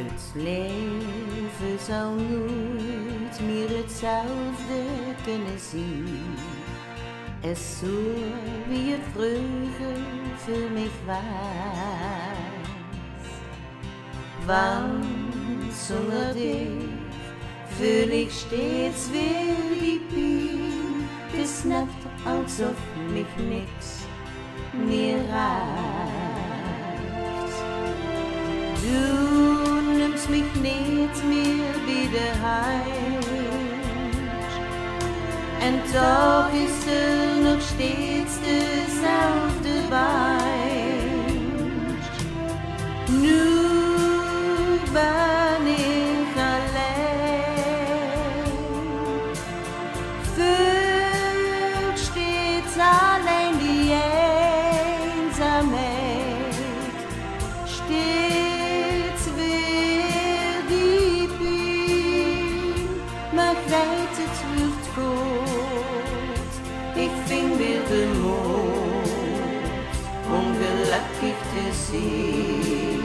Het leven zou nooit meer hetzelfde kunnen zien. Es zo wie het vroeger voor mij was. Want zonder dich voel ik steeds weer die pijn. Het is net alsof mich niks meer raakt. Du nimmst mich niet meer bij de hand. En toch is er nog steeds dezelfde band. Nu ben ik alleen. Voel steeds alleen die eenzaamheid. Steeds weer die pijn. Maar weet het wordt goed. Ik vind weer de moed om gelukkig te zien.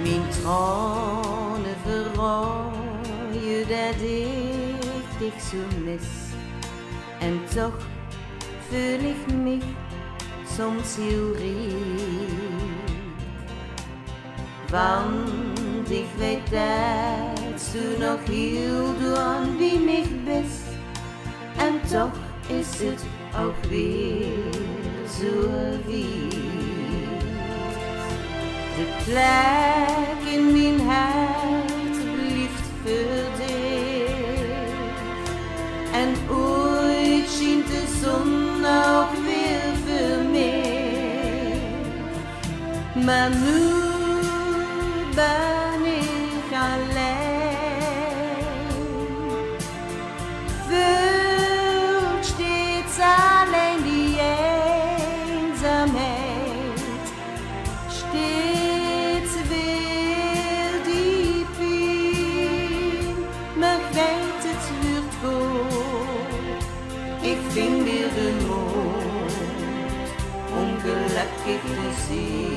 Mijn tranen verrooien dat ik dich zo mis. En toch voel ik mich soms heel riek. Want ik weet dat du nog heel doorn wie mich bist. En toch is het ook weer zo wie. De plek in mijn hart blijft voor dich. En ooit schijnt de zon ook weer voor mij. Maar nu ben ik alleen. Voel steeds alleen die eenzaamheid. Steeds weer die pijn. Maar weet het wordt goed. Ik vind weer de moed om gelukkig te zien.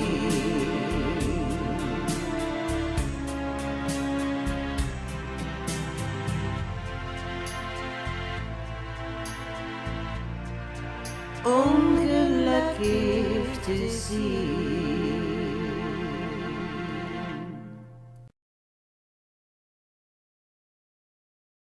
Ongelukkig te zien.